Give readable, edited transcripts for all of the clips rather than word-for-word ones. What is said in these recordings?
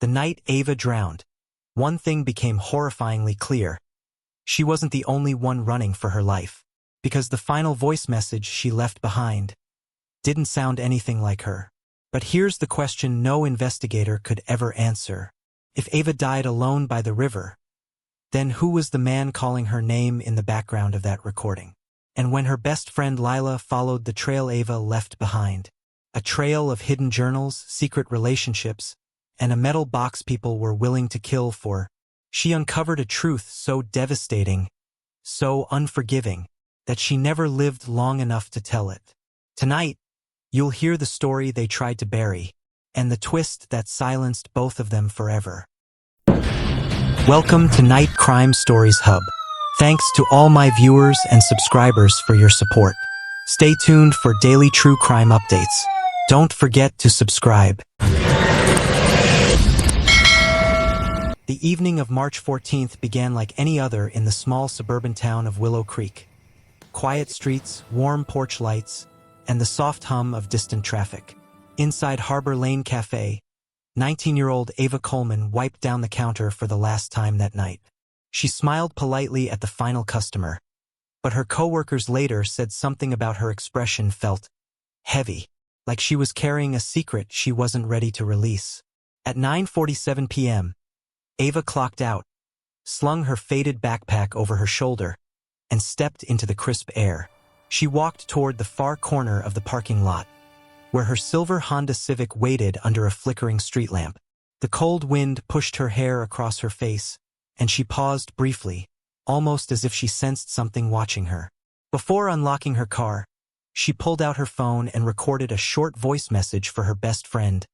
The night Ava drowned, one thing became horrifyingly clear. She wasn't the only one running for her life, because the final voice message she left behind didn't sound anything like her. But here's the question no investigator could ever answer. If Ava died alone by the river, then who was the man calling her name in the background of that recording? And when her best friend Lila followed the trail Ava left behind, a trail of hidden journals, secret relationships, and a metal box people were willing to kill for, she uncovered a truth so devastating, so unforgiving, that she never lived long enough to tell it. Tonight, you'll hear the story they tried to bury, and the twist that silenced both of them forever. Welcome to Night Crime Stories Hub. Thanks to all my viewers and subscribers for your support. Stay tuned for daily true crime updates. Don't forget to subscribe. The evening of March 14th began like any other in the small suburban town of Willow Creek. Quiet streets, warm porch lights, and the soft hum of distant traffic. Inside Harbor Lane Cafe, 19-year-old Ava Coleman wiped down the counter for the last time that night. She smiled politely at the final customer, but her coworkers later said something about her expression felt heavy, like she was carrying a secret she wasn't ready to release. At 9:47 p.m., Ava clocked out, slung her faded backpack over her shoulder, and stepped into the crisp air. She walked toward the far corner of the parking lot, where her silver Honda Civic waited under a flickering street lamp. The cold wind pushed her hair across her face, and she paused briefly, almost as if she sensed something watching her. Before unlocking her car, she pulled out her phone and recorded a short voice message for her best friend,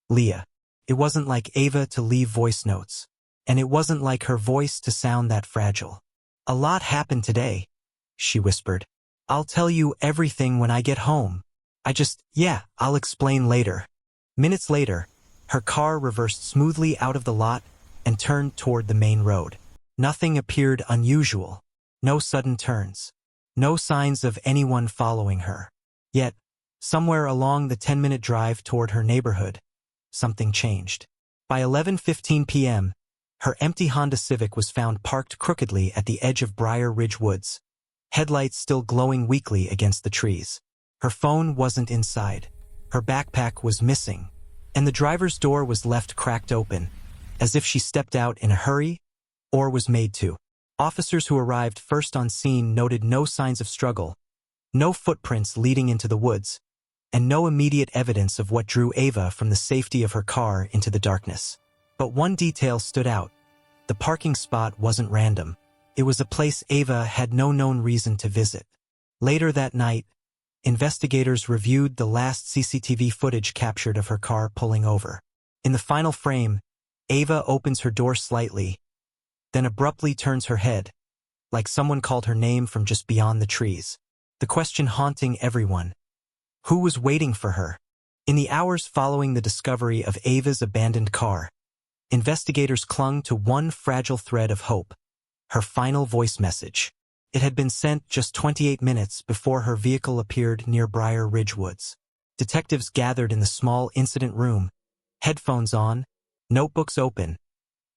Leah. It wasn't like Ava to leave voice notes, and it wasn't like her voice to sound that fragile. "A lot happened today," she whispered. "I'll tell you everything when I get home. I'll explain later." Minutes later, her car reversed smoothly out of the lot and turned toward the main road. Nothing appeared unusual. No sudden turns. No signs of anyone following her. Yet, somewhere along the 10-minute drive toward her neighborhood, something changed. By 11:15 p.m., her empty Honda Civic was found parked crookedly at the edge of Briar Ridge Woods, headlights still glowing weakly against the trees. Her phone wasn't inside. Her backpack was missing, and the driver's door was left cracked open, as if she stepped out in a hurry or was made to. Officers who arrived first on scene noted no signs of struggle, no footprints leading into the woods, and no immediate evidence of what drew Ava from the safety of her car into the darkness. But one detail stood out. The parking spot wasn't random. It was a place Ava had no known reason to visit. Later that night, investigators reviewed the last CCTV footage captured of her car pulling over. In the final frame, Ava opens her door slightly, then abruptly turns her head, like someone called her name from just beyond the trees. The question haunting everyone: who was waiting for her? In the hours following the discovery of Ava's abandoned car, investigators clung to one fragile thread of hope: her final voice message. It had been sent just 28 minutes before her vehicle appeared near Briar Ridge Woods. Detectives gathered in the small incident room, headphones on, notebooks open,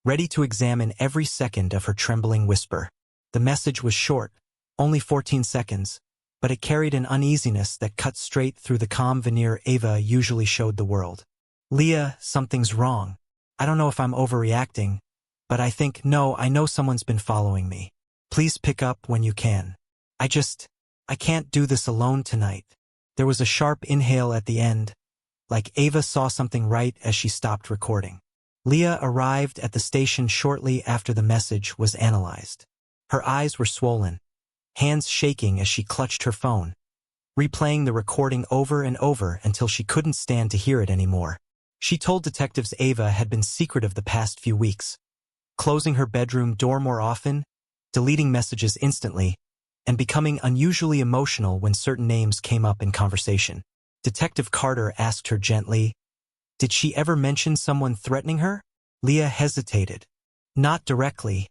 ready to examine every second of her trembling whisper. The message was short, only 14 seconds, but it carried an uneasiness that cut straight through the calm veneer Ava usually showed the world. "Leah, something's wrong. I don't know if I'm overreacting, but I know someone's been following me. Please pick up when you can. I can't do this alone tonight." There was a sharp inhale at the end, like Ava saw something right as she stopped recording. Leah arrived at the station shortly after the message was analyzed. Her eyes were swollen, hands shaking as she clutched her phone, replaying the recording over and over until she couldn't stand to hear it anymore. She told detectives Ava had been secretive the past few weeks, closing her bedroom door more often, deleting messages instantly, and becoming unusually emotional when certain names came up in conversation. Detective Carter asked her gently, "Did she ever mention someone threatening her?" Leah hesitated. "Not directly,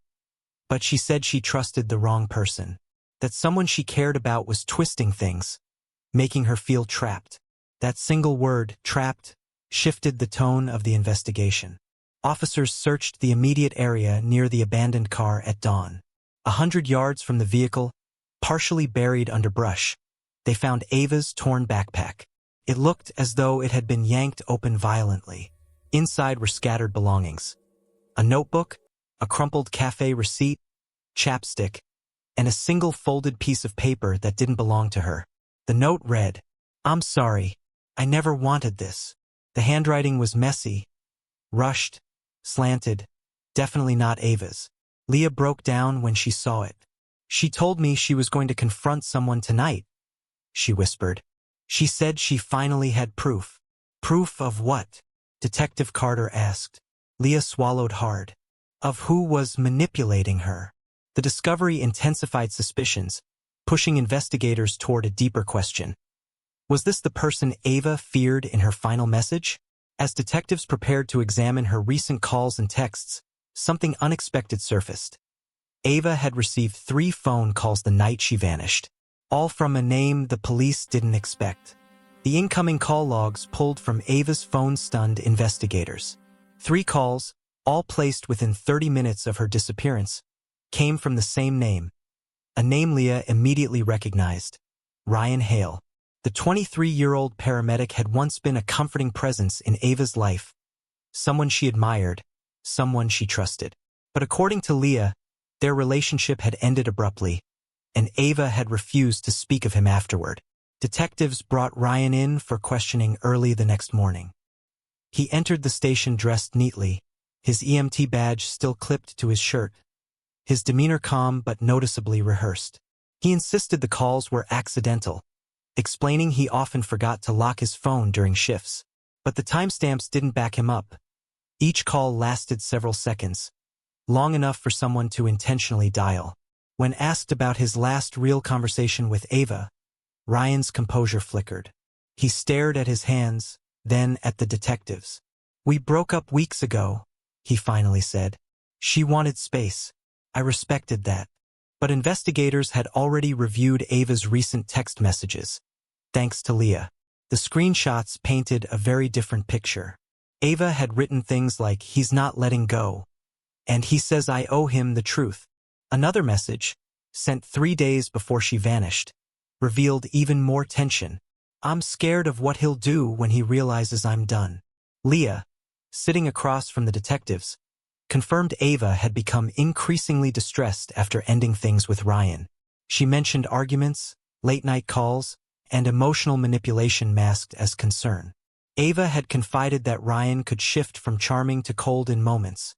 but she said she trusted the wrong person, that someone she cared about was twisting things, making her feel trapped." That single word, trapped, shifted the tone of the investigation. Officers searched the immediate area near the abandoned car at dawn. 100 yards from the vehicle, partially buried under brush, they found Ava's torn backpack. It looked as though it had been yanked open violently. Inside were scattered belongings: a notebook, a crumpled cafe receipt, chapstick, and a single folded piece of paper that didn't belong to her. The note read, "I'm sorry. I never wanted this." The handwriting was messy, rushed, slanted, definitely not Ava's. Leah broke down when she saw it. "She told me she was going to confront someone tonight," she whispered. "She said she finally had proof." "Proof of what?" Detective Carter asked. Leah swallowed hard. "Of who was manipulating her." The discovery intensified suspicions, pushing investigators toward a deeper question. Was this the person Ava feared in her final message? As detectives prepared to examine her recent calls and texts, something unexpected surfaced. Ava had received 3 phone calls the night she vanished, all from a name the police didn't expect. The incoming call logs pulled from Ava's phone stunned investigators. 3 calls, all placed within 30 minutes of her disappearance, came from the same name, a name Leah immediately recognized: Ryan Hale. The 23-year-old paramedic had once been a comforting presence in Ava's life, someone she admired, someone she trusted. But according to Leah, their relationship had ended abruptly, and Ava had refused to speak of him afterward. Detectives brought Ryan in for questioning early the next morning. He entered the station dressed neatly, his EMT badge still clipped to his shirt, his demeanor calm but noticeably rehearsed. He insisted the calls were accidental, explaining he often forgot to lock his phone during shifts. But the timestamps didn't back him up. Each call lasted several seconds, long enough for someone to intentionally dial. When asked about his last real conversation with Ava, Ryan's composure flickered. He stared at his hands, then at the detectives. "We broke up weeks ago," he finally said. "She wanted space. I respected that." But investigators had already reviewed Ava's recent text messages. Thanks to Leah, the screenshots painted a very different picture. Ava had written things like, "He's not letting go," and "He says I owe him the truth." Another message, sent 3 days before she vanished, revealed even more tension. "I'm scared of what he'll do when he realizes I'm done." Leah, sitting across from the detectives, confirmed Ava had become increasingly distressed after ending things with Ryan. She mentioned arguments, late-night calls, and emotional manipulation masked as concern. Ava had confided that Ryan could shift from charming to cold in moments,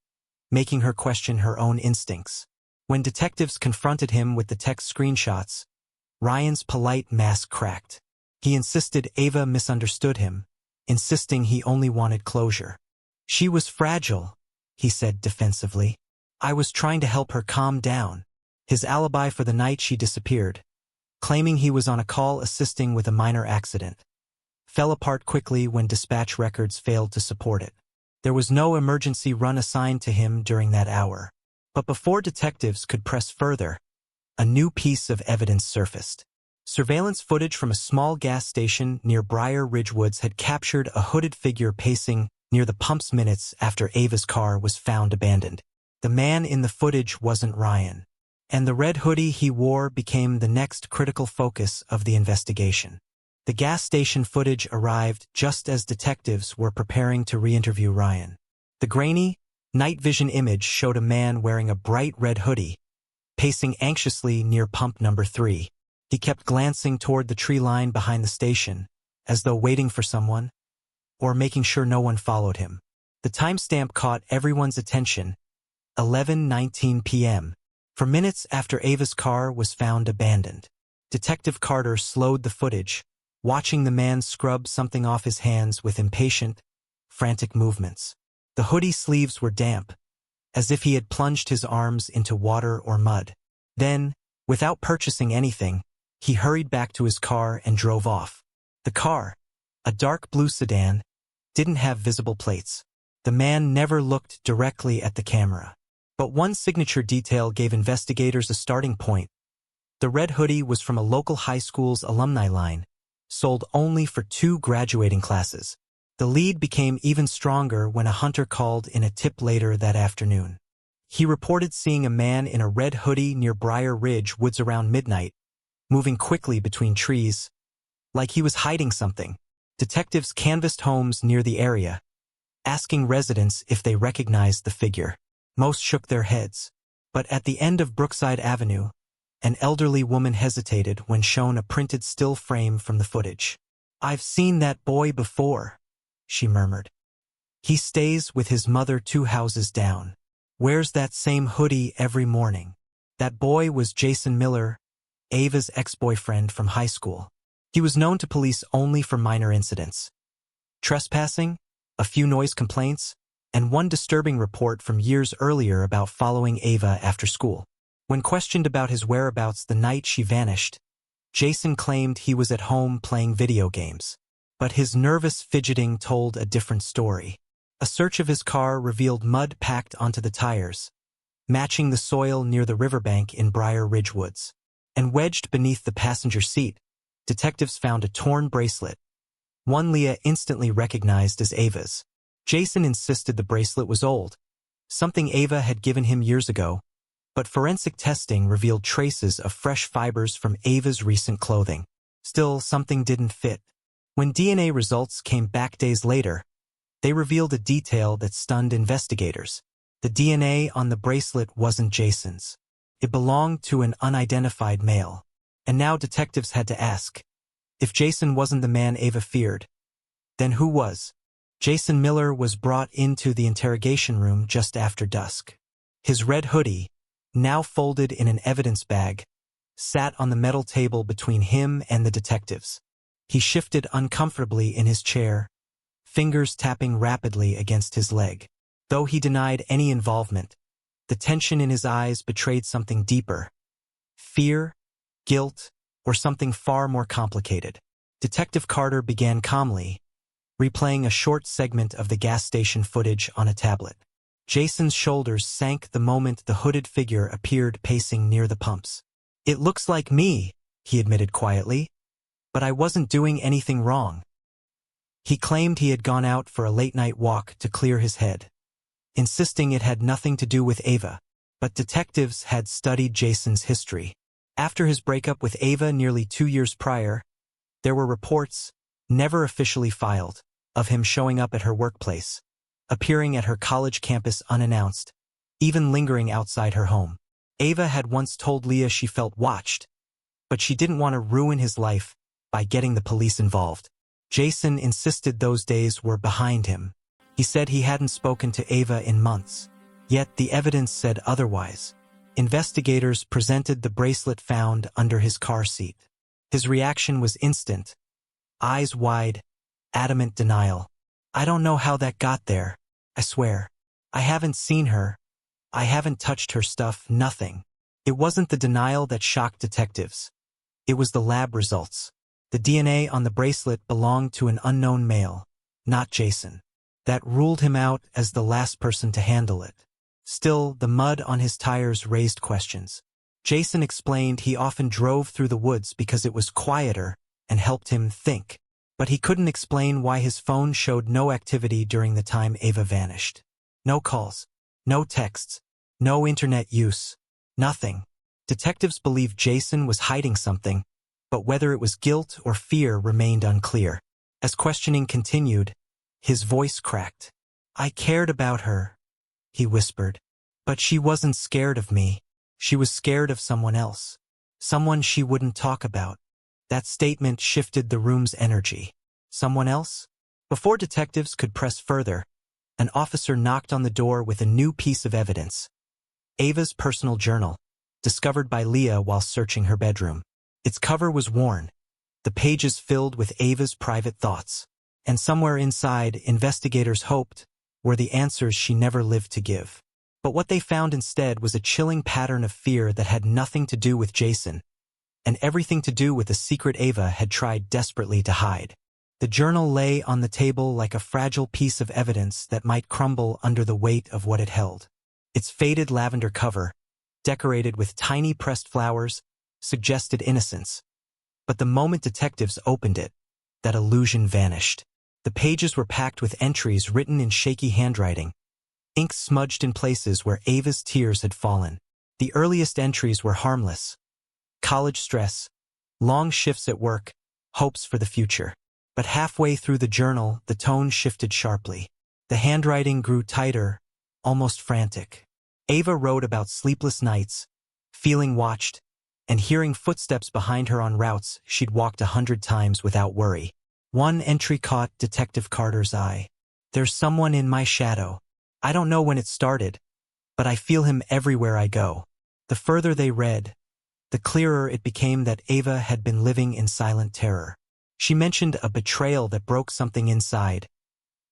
making her question her own instincts. When detectives confronted him with the text screenshots, Ryan's polite mask cracked. He insisted Ava misunderstood him, insisting he only wanted closure. "She was fragile," he said defensively. "I was trying to help her calm down." His alibi for the night she disappeared, claiming he was on a call assisting with a minor accident, fell apart quickly when dispatch records failed to support it. There was no emergency run assigned to him during that hour. But before detectives could press further, a new piece of evidence surfaced. Surveillance footage from a small gas station near Briar Ridge Woods had captured a hooded figure pacing near the pumps minutes after Ava's car was found abandoned. The man in the footage wasn't Ryan, and the red hoodie he wore became the next critical focus of the investigation. The gas station footage arrived just as detectives were preparing to re-interview Ryan. The grainy, night vision image showed a man wearing a bright red hoodie, pacing anxiously near pump number 3. He kept glancing toward the tree line behind the station, as though waiting for someone, or making sure no one followed him. The timestamp caught everyone's attention: 11:19 p.m., for minutes after Ava's car was found abandoned. Detective Carter slowed the footage, watching the man scrub something off his hands with impatient, frantic movements. The hoodie sleeves were damp, as if he had plunged his arms into water or mud. Then, without purchasing anything, he hurried back to his car and drove off. The car, a dark blue sedan, didn't have visible plates. The man never looked directly at the camera. But one signature detail gave investigators a starting point. The red hoodie was from a local high school's alumni line, sold only for 2 graduating classes. The lead became even stronger when a hunter called in a tip later that afternoon. He reported seeing a man in a red hoodie near Briar Ridge Woods around midnight, moving quickly between trees, like he was hiding something. Detectives canvassed homes near the area, asking residents if they recognized the figure. Most shook their heads. But at the end of Brookside Avenue, an elderly woman hesitated when shown a printed still frame from the footage. "I've seen that boy before," she murmured. "He stays with his mother 2 houses down. Wears that same hoodie every morning." That boy was Jason Miller, Ava's ex-boyfriend from high school. He was known to police only for minor incidents: trespassing, a few noise complaints, and one disturbing report from years earlier about following Ava after school. When questioned about his whereabouts the night she vanished, Jason claimed he was at home playing video games. But his nervous fidgeting told a different story. A search of his car revealed mud packed onto the tires, matching the soil near the riverbank in Briar Ridge Woods. And wedged beneath the passenger seat, detectives found a torn bracelet, one Leah instantly recognized as Ava's. Jason insisted the bracelet was old, something Ava had given him years ago, but forensic testing revealed traces of fresh fibers from Ava's recent clothing. Still, something didn't fit. When DNA results came back days later, they revealed a detail that stunned investigators. The DNA on the bracelet wasn't Jason's. It belonged to an unidentified male. And now detectives had to ask, if Jason wasn't the man Ava feared, then who was? Jason Miller was brought into the interrogation room just after dusk. His red hoodie, now folded in an evidence bag, sat on the metal table between him and the detectives. He shifted uncomfortably in his chair, fingers tapping rapidly against his leg. Though he denied any involvement, the tension in his eyes betrayed something deeper: fear, guilt, or something far more complicated. Detective Carter began calmly, replaying a short segment of the gas station footage on a tablet. Jason's shoulders sank the moment the hooded figure appeared pacing near the pumps. "It looks like me," he admitted quietly, "but I wasn't doing anything wrong." He claimed he had gone out for a late-night walk to clear his head, insisting it had nothing to do with Ava. But detectives had studied Jason's history. After his breakup with Ava nearly 2 years prior, there were reports, never officially filed, of him showing up at her workplace, appearing at her college campus unannounced, even lingering outside her home. Ava had once told Leah she felt watched, but she didn't want to ruin his life by getting the police involved. Jason insisted those days were behind him. He said he hadn't spoken to Ava in months, yet the evidence said otherwise. Investigators presented the bracelet found under his car seat. His reaction was instant, eyes wide, adamant denial. "I don't know how that got there. I swear. I haven't seen her. I haven't touched her stuff, nothing." It wasn't the denial that shocked detectives. It was the lab results. The DNA on the bracelet belonged to an unknown male, not Jason. That ruled him out as the last person to handle it. Still, the mud on his tires raised questions. Jason explained he often drove through the woods because it was quieter and helped him think. But he couldn't explain why his phone showed no activity during the time Ava vanished. No calls, no texts, no internet use, nothing. Detectives believed Jason was hiding something, but whether it was guilt or fear remained unclear. As questioning continued, his voice cracked. "I cared about her," he whispered. "But she wasn't scared of me. She was scared of someone else. Someone she wouldn't talk about." That statement shifted the room's energy. Someone else? Before detectives could press further, an officer knocked on the door with a new piece of evidence: Ava's personal journal, discovered by Leah while searching her bedroom. Its cover was worn, the pages filled with Ava's private thoughts. And somewhere inside, investigators hoped, were the answers she never lived to give. But what they found instead was a chilling pattern of fear that had nothing to do with Jason, and everything to do with a secret Ava had tried desperately to hide. The journal lay on the table like a fragile piece of evidence that might crumble under the weight of what it held. Its faded lavender cover, decorated with tiny pressed flowers, suggested innocence. But the moment detectives opened it, that illusion vanished. The pages were packed with entries written in shaky handwriting, ink smudged in places where Ava's tears had fallen. The earliest entries were harmless. College stress, long shifts at work, hopes for the future. But halfway through the journal, the tone shifted sharply. The handwriting grew tighter, almost frantic. Ava wrote about sleepless nights, feeling watched, and hearing footsteps behind her on routes she'd walked 100 times without worry. One entry caught Detective Carter's eye. "There's someone in my shadow. I don't know when it started, but I feel him everywhere I go." The further they read, the clearer it became that Ava had been living in silent terror. She mentioned a betrayal that broke something inside,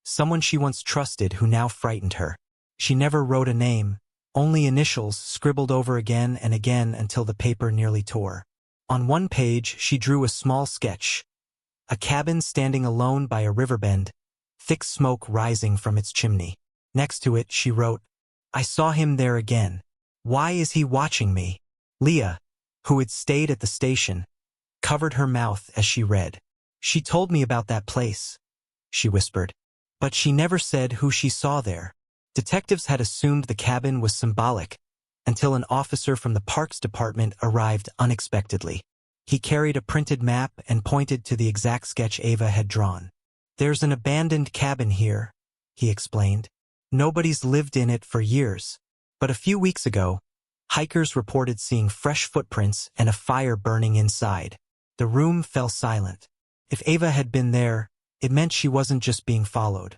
someone she once trusted who now frightened her. She never wrote a name, only initials scribbled over again and again until the paper nearly tore. On one page, she drew a small sketch, a cabin standing alone by a river bend, thick smoke rising from its chimney. Next to it, she wrote, "I saw him there again. Why is he watching me?" Leah, who had stayed at the station, covered her mouth as she read. "She told me about that place," she whispered. But she never said who she saw there. Detectives had assumed the cabin was symbolic until an officer from the Parks Department arrived unexpectedly. He carried a printed map and pointed to the exact sketch Ava had drawn. "There's an abandoned cabin here," he explained. "Nobody's lived in it for years. But a few weeks ago, hikers reported seeing fresh footprints and a fire burning inside." The room fell silent. If Ava had been there, it meant she wasn't just being followed.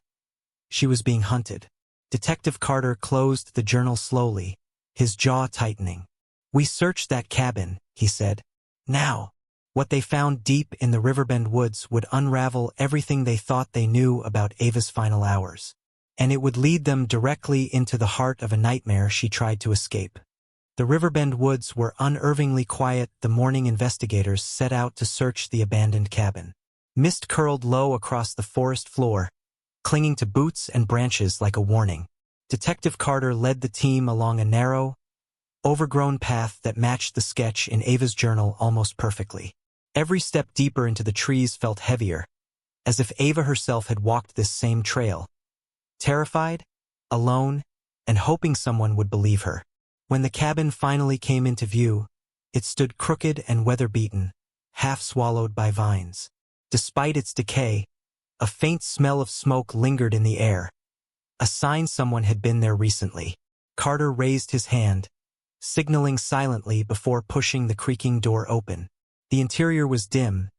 She was being hunted. Detective Carter closed the journal slowly, his jaw tightening. "We searched that cabin," he said. "Now, what they found deep in the Riverbend woods would unravel everything they thought they knew about Ava's final hours. And it would lead them directly into the heart of a nightmare she tried to escape." The Riverbend woods were unnervingly quiet the morning investigators set out to search the abandoned cabin. Mist curled low across the forest floor, clinging to boots and branches like a warning. Detective Carter led the team along a narrow, overgrown path that matched the sketch in Ava's journal almost perfectly. Every step deeper into the trees felt heavier, as if Ava herself had walked this same trail, terrified, alone, and hoping someone would believe her. When the cabin finally came into view, it stood crooked and weather-beaten, half swallowed by vines. Despite its decay, a faint smell of smoke lingered in the air, a sign someone had been there recently. Carter raised his hand, signaling silently before pushing the creaking door open. The interior was dim,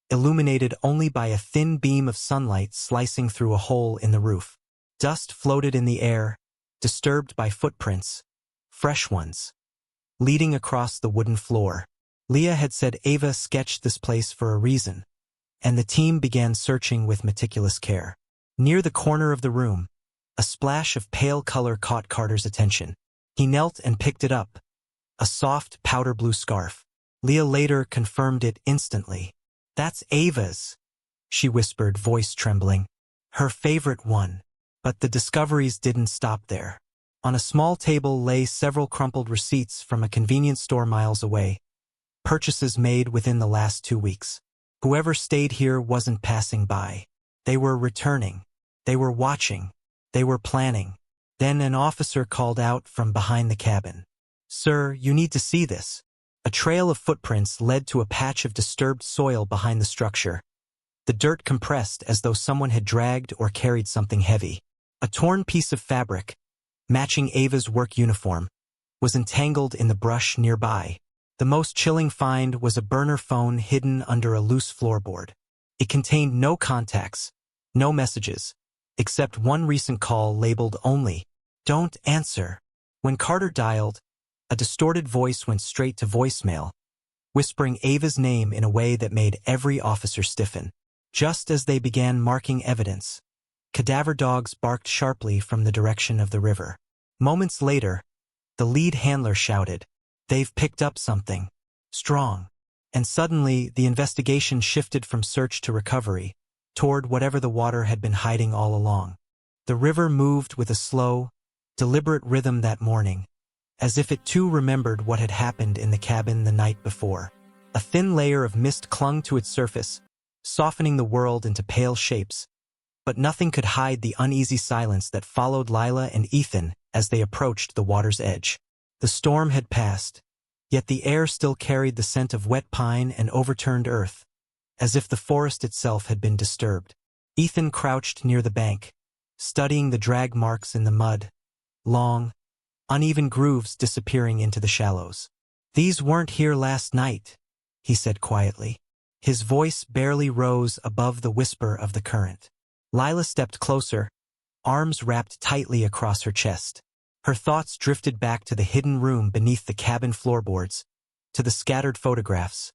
illuminated only by a thin beam of sunlight slicing through a hole in the roof. Dust floated in the air, disturbed by footprints, fresh ones, leading across the wooden floor. Leah had said Ava sketched this place for a reason, and the team began searching with meticulous care. Near the corner of the room, a splash of pale color caught Carter's attention. He knelt and picked it up, a soft powder blue scarf. Leah later confirmed it instantly. "That's Ava's," she whispered, voice trembling. "Her favorite one." But the discoveries didn't stop there. On a small table lay several crumpled receipts from a convenience store miles away, purchases made within the last 2 weeks. Whoever stayed here wasn't passing by. They were returning. They were watching. They were planning. Then an officer called out from behind the cabin. "Sir, you need to see this." A trail of footprints led to a patch of disturbed soil behind the structure. The dirt compressed as though someone had dragged or carried something heavy. A torn piece of fabric, matching Ava's work uniform, was entangled in the brush nearby. The most chilling find was a burner phone hidden under a loose floorboard. It contained no contacts, no messages, except one recent call labeled only, "Don't answer." When Carter dialed, a distorted voice went straight to voicemail, whispering Ava's name in a way that made every officer stiffen. Just as they began marking evidence, cadaver dogs barked sharply from the direction of the river. Moments later, the lead handler shouted, "They've picked up something strong." And suddenly, the investigation shifted from search to recovery, toward whatever the water had been hiding all along. The river moved with a slow, deliberate rhythm that morning, as if it too remembered what had happened in the cabin the night before. A thin layer of mist clung to its surface, softening the world into pale shapes, but nothing could hide the uneasy silence that followed Lila and Ethan as they approached the water's edge. The storm had passed, yet the air still carried the scent of wet pine and overturned earth, as if the forest itself had been disturbed. Ethan crouched near the bank, studying the drag marks in the mud, long, uneven grooves disappearing into the shallows. "These weren't here last night," he said quietly. His voice barely rose above the whisper of the current. Lila stepped closer, arms wrapped tightly across her chest. Her thoughts drifted back to the hidden room beneath the cabin floorboards, to the scattered photographs,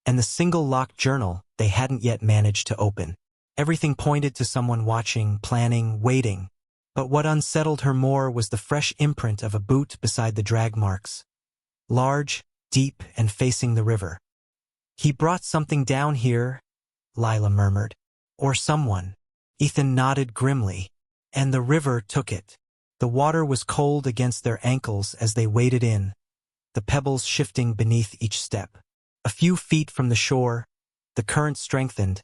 and the single locked journal they hadn't yet managed to open. Everything pointed to someone watching, planning, waiting. But what unsettled her more was the fresh imprint of a boot beside the drag marks. Large, deep, and facing the river. "He brought something down here," Lila murmured. "Or someone." Ethan nodded grimly. "And the river took it." The water was cold against their ankles as they waded in, the pebbles shifting beneath each step. A few feet from the shore, the current strengthened,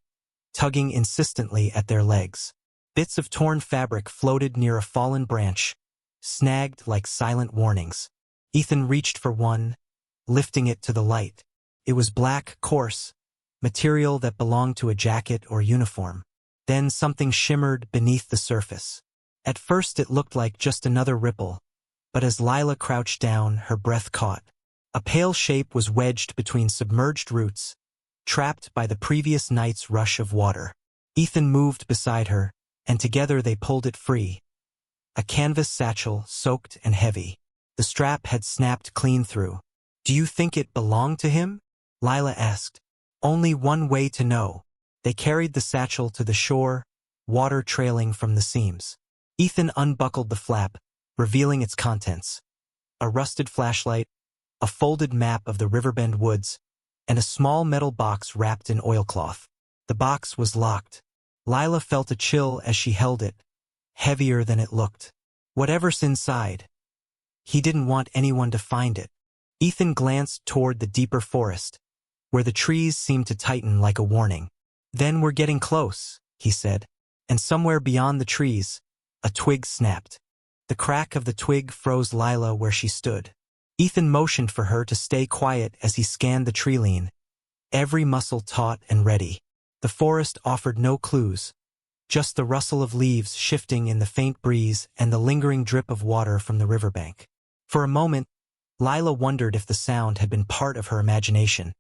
tugging insistently at their legs. Bits of torn fabric floated near a fallen branch, snagged like silent warnings. Ethan reached for one, lifting it to the light. It was black, coarse, material that belonged to a jacket or uniform. Then something shimmered beneath the surface. At first it looked like just another ripple, but as Lila crouched down, her breath caught. A pale shape was wedged between submerged roots, trapped by the previous night's rush of water. Ethan moved beside her, and together they pulled it free. A canvas satchel, soaked and heavy. The strap had snapped clean through. "Do you think it belonged to him?" Lila asked. "Only one way to know." They carried the satchel to the shore, water trailing from the seams. Ethan unbuckled the flap, revealing its contents. A rusted flashlight, a folded map of the Riverbend woods, and a small metal box wrapped in oilcloth. The box was locked. Lila felt a chill as she held it, heavier than it looked. Whatever's inside. He didn't want anyone to find it. Ethan glanced toward the deeper forest, where the trees seemed to tighten like a warning. "Then we're getting close," he said, and somewhere beyond the trees, a twig snapped. The crack of the twig froze Lila where she stood. Ethan motioned for her to stay quiet as he scanned the tree line, every muscle taut and ready. The forest offered no clues, just the rustle of leaves shifting in the faint breeze and the lingering drip of water from the riverbank. For a moment, Lila wondered if the sound had been part of her imagination,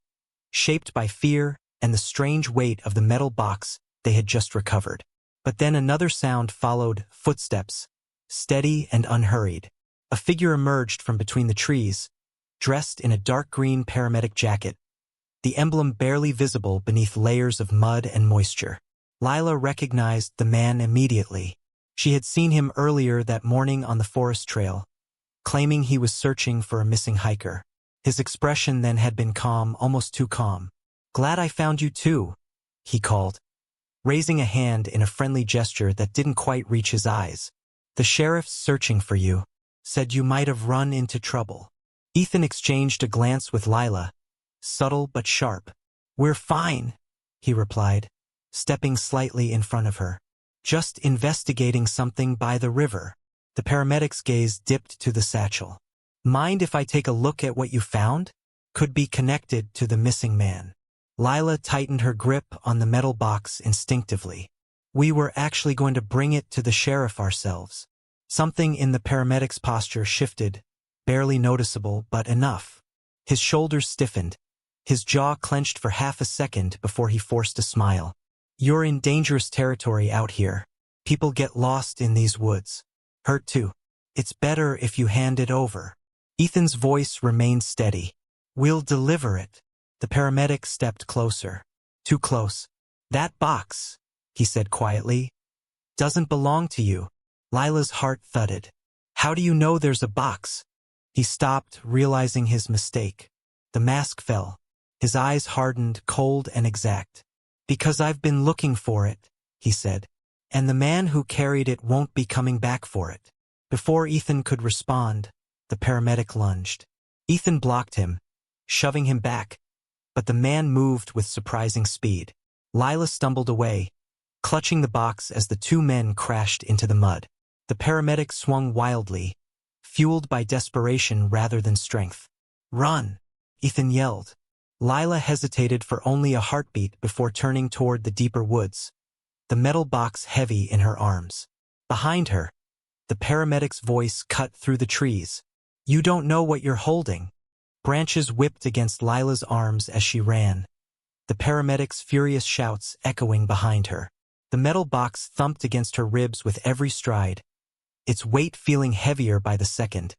shaped by fear and the strange weight of the metal box they had just recovered. But then another sound followed, footsteps, steady and unhurried. A figure emerged from between the trees, dressed in a dark green paramedic jacket, the emblem barely visible beneath layers of mud and moisture. Lila recognized the man immediately. She had seen him earlier that morning on the forest trail, claiming he was searching for a missing hiker. His expression then had been calm, almost too calm. "Glad I found you too," he called, raising a hand in a friendly gesture that didn't quite reach his eyes. "The sheriff's searching for you. Said you might have run into trouble." Ethan exchanged a glance with Lila, subtle but sharp. "We're fine," he replied, stepping slightly in front of her. "Just investigating something by the river." The paramedic's gaze dipped to the satchel. "Mind if I take a look at what you found? Could be connected to the missing man." Lila tightened her grip on the metal box instinctively. "We were actually going to bring it to the sheriff ourselves." Something in the paramedic's posture shifted, barely noticeable, but enough. His shoulders stiffened, his jaw clenched for half a second before he forced a smile. "You're in dangerous territory out here. People get lost in these woods. Hurt too. It's better if you hand it over." Ethan's voice remained steady. "We'll deliver it." The paramedic stepped closer. Too close. "That box," he said quietly, "doesn't belong to you." Lila's heart thudded. "How do you know there's a box?" He stopped, realizing his mistake. The mask fell. His eyes hardened, cold and exact. "Because I've been looking for it," he said. "And the man who carried it won't be coming back for it." Before Ethan could respond, the paramedic lunged. Ethan blocked him, shoving him back, but the man moved with surprising speed. Lila stumbled away, clutching the box as the two men crashed into the mud. The paramedic swung wildly, fueled by desperation rather than strength. "Run!" Ethan yelled. Lila hesitated for only a heartbeat before turning toward the deeper woods, the metal box heavy in her arms. Behind her, the paramedic's voice cut through the trees. "You don't know what you're holding." Branches whipped against Lila's arms as she ran, the paramedic's furious shouts echoing behind her. The metal box thumped against her ribs with every stride, its weight feeling heavier by the second,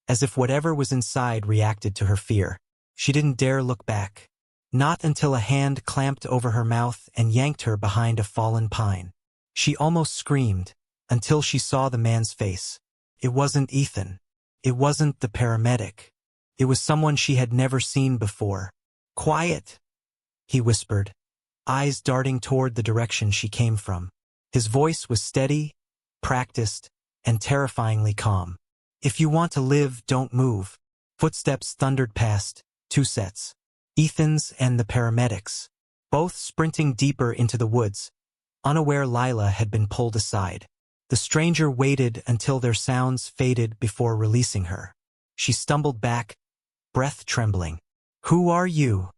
as if whatever was inside reacted to her fear. She didn't dare look back. Not until a hand clamped over her mouth and yanked her behind a fallen pine. She almost screamed, until she saw the man's face. It wasn't Ethan. It wasn't the paramedic. It was someone she had never seen before. "Quiet," he whispered, eyes darting toward the direction she came from. His voice was steady, practiced, and terrifyingly calm. "If you want to live, don't move." Footsteps thundered past, two sets. Ethan's and the paramedics, both sprinting deeper into the woods. Unaware Lila had been pulled aside. The stranger waited until their sounds faded before releasing her. She stumbled back, breath trembling. "Who are you?"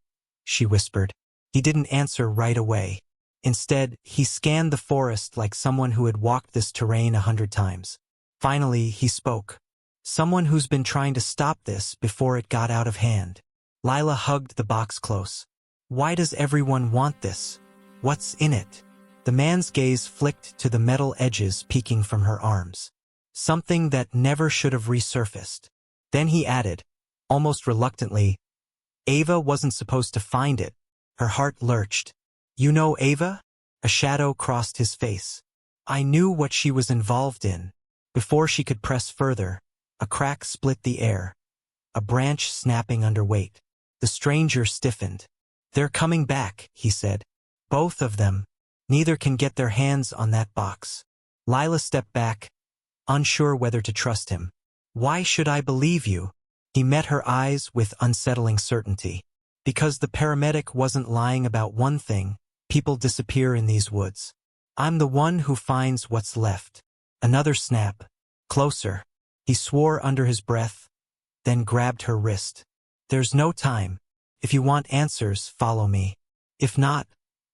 she whispered. He didn't answer right away. Instead, he scanned the forest like someone who had walked this terrain 100 times. Finally, he spoke. "Someone who's been trying to stop this before it got out of hand." Lila hugged the box close. "Why does everyone want this? What's in it?" The man's gaze flicked to the metal edges peeking from her arms. "Something that never should have resurfaced." Then he added, almost reluctantly, "Ava wasn't supposed to find it." Her heart lurched. "You know Ava?" A shadow crossed his face. "I knew what she was involved in." Before she could press further, a crack split the air, a branch snapping under weight. The stranger stiffened. "They're coming back," he said. "Both of them. Neither can get their hands on that box." Lila stepped back, unsure whether to trust him. "Why should I believe you?" He met her eyes with unsettling certainty. "Because the paramedic wasn't lying about one thing, people disappear in these woods. I'm the one who finds what's left." Another snap. Closer. He swore under his breath, then grabbed her wrist. "There's no time. If you want answers, follow me. If not,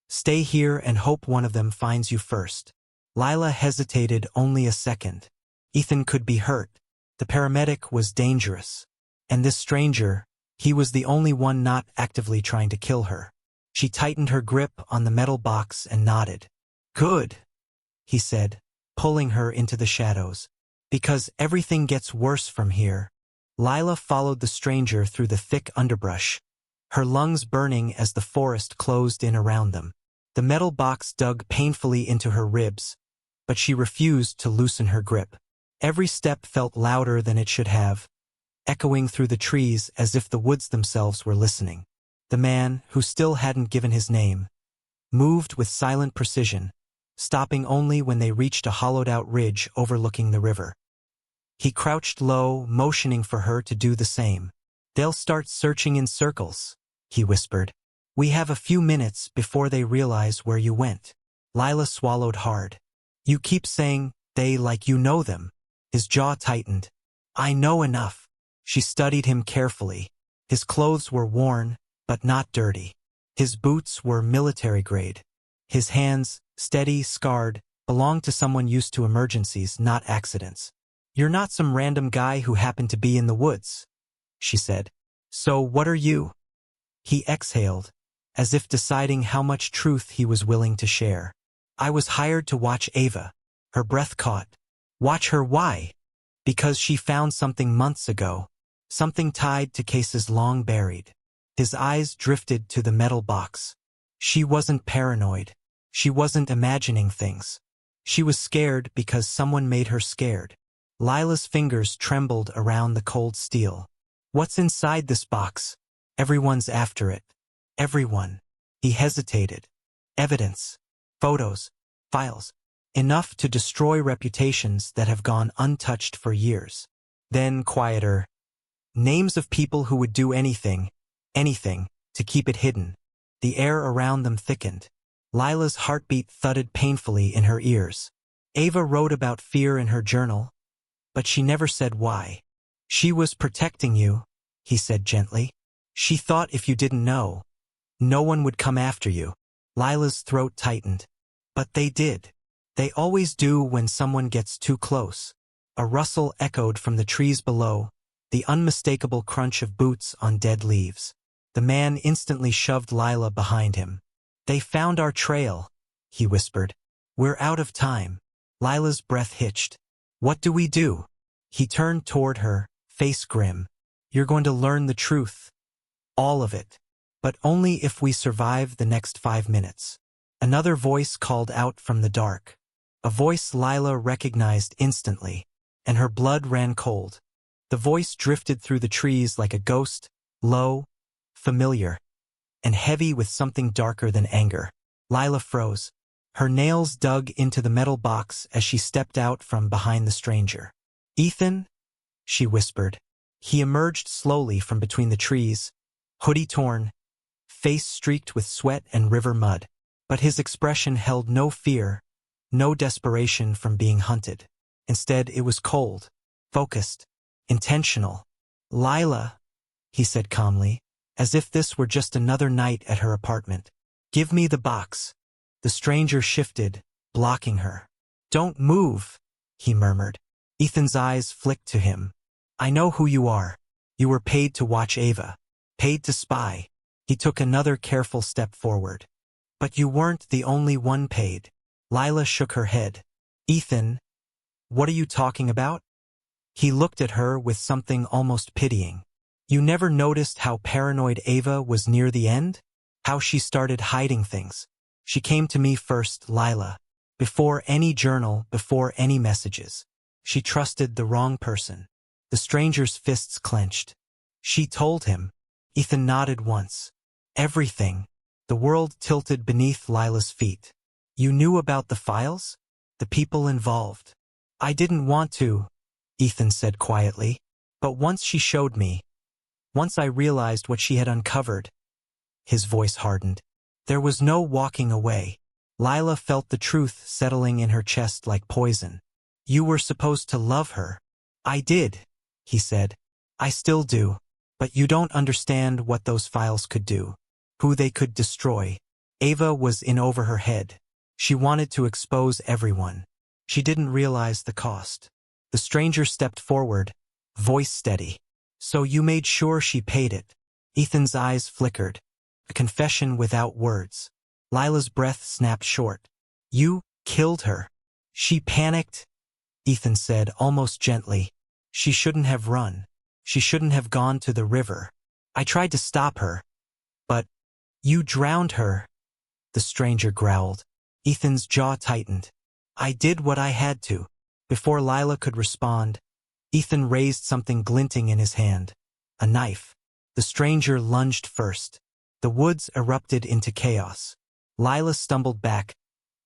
stay here and hope one of them finds you first." Lila hesitated only a second. Ethan could be hurt. The paramedic was dangerous. And this stranger, he was the only one not actively trying to kill her. She tightened her grip on the metal box and nodded. "Good," he said, pulling her into the shadows. "Because everything gets worse from here." Lila followed the stranger through the thick underbrush, her lungs burning as the forest closed in around them. The metal box dug painfully into her ribs, but she refused to loosen her grip. Every step felt louder than it should have, echoing through the trees as if the woods themselves were listening. The man, who still hadn't given his name, moved with silent precision, stopping only when they reached a hollowed-out ridge overlooking the river. He crouched low, motioning for her to do the same. "They'll start searching in circles," he whispered. "We have a few minutes before they realize where you went." Lila swallowed hard. "You keep saying they like you know them." His jaw tightened. "I know enough." She studied him carefully. His clothes were worn, but not dirty. His boots were military grade. His hands, steady, scarred, belonged to someone used to emergencies, not accidents. "You're not some random guy who happened to be in the woods," she said. "So what are you?" He exhaled, as if deciding how much truth he was willing to share. "I was hired to watch Ava." Her breath caught. "Watch her why?" "Because she found something months ago. Something tied to cases long buried." His eyes drifted to the metal box. She wasn't paranoid. She wasn't imagining things. She was scared because someone made her scared. Lila's fingers trembled around the cold steel. "What's inside this box?" "Everyone's after it." "Everyone." He hesitated. "Evidence. Photos. Files. Enough to destroy reputations that have gone untouched for years." Then, quieter. "Names of people who would do anything, to keep it hidden." The air around them thickened. Lila's heartbeat thudded painfully in her ears. Ava wrote about fear in her journal, but she never said why. She was protecting you, he said gently. She thought if you didn't know, no one would come after you. Lila's throat tightened. But they did. They always do when someone gets too close. A rustle echoed from the trees below, the unmistakable crunch of boots on dead leaves. The man instantly shoved Lila behind him. They found our trail, he whispered. We're out of time. Lila's breath hitched. What do we do? He turned toward her, face grim. You're going to learn the truth. All of it. But only if we survive the next 5 minutes. Another voice called out from the dark. A voice Lila recognized instantly, and her blood ran cold. The voice drifted through the trees like a ghost, low, familiar, and heavy with something darker than anger. Lila froze. Her nails dug into the metal box as she stepped out from behind the stranger. Ethan? She whispered. He emerged slowly from between the trees, hoodie torn, face streaked with sweat and river mud. But his expression held no fear, no desperation from being hunted. Instead, it was cold, focused, intentional. Lila, he said calmly, as if this were just another night at her apartment. Give me the box. The stranger shifted, blocking her. Don't move, he murmured. Ethan's eyes flicked to him. I know who you are. You were paid to watch Ava. Paid to spy. He took another careful step forward. But you weren't the only one paid. Lila shook her head. Ethan, what are you talking about? He looked at her with something almost pitying. You never noticed how paranoid Ava was near the end? How she started hiding things. She came to me first, Lila. Before any journal, before any messages. She trusted the wrong person. The stranger's fists clenched. She told him. Ethan nodded once. Everything. The world tilted beneath Lila's feet. You knew about the files? The people involved. I didn't want to, Ethan said quietly. But once she showed me. Once I realized what she had uncovered. His voice hardened. There was no walking away. Lila felt the truth settling in her chest like poison. You were supposed to love her. I did, he said. I still do. But you don't understand what those files could do. Who they could destroy. Ava was in over her head. She wanted to expose everyone. She didn't realize the cost. The stranger stepped forward, voice steady. So you made sure she paid it. Ethan's eyes flickered. A confession without words. Lila's breath snapped short. You killed her. She panicked, Ethan said almost gently. She shouldn't have run. She shouldn't have gone to the river. I tried to stop her. But you drowned her, the stranger growled. Ethan's jaw tightened. I did what I had to. Before Lila could respond, Ethan raised something glinting in his hand. A knife. The stranger lunged first. The woods erupted into chaos. Lila stumbled back,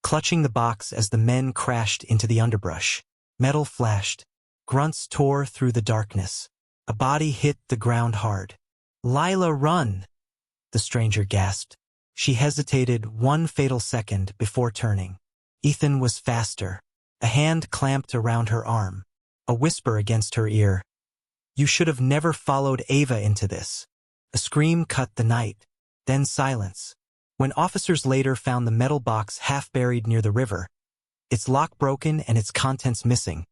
clutching the box as the men crashed into the underbrush. Metal flashed. Grunts tore through the darkness. A body hit the ground hard. Lila, run! The stranger gasped. She hesitated one fatal second before turning. Ethan was faster. A hand clamped around her arm. A whisper against her ear. You should have never followed Ava into this. A scream cut the night. Then silence. When officers later found the metal box half buried near the river, its lock broken and its contents missing,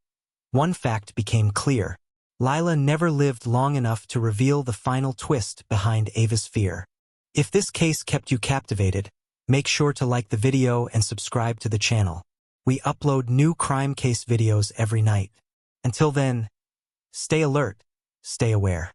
one fact became clear. Lila never lived long enough to reveal the final twist behind Ava's fear. If this case kept you captivated, make sure to like the video and subscribe to the channel. We upload new crime case videos every night. Until then, stay alert, stay aware.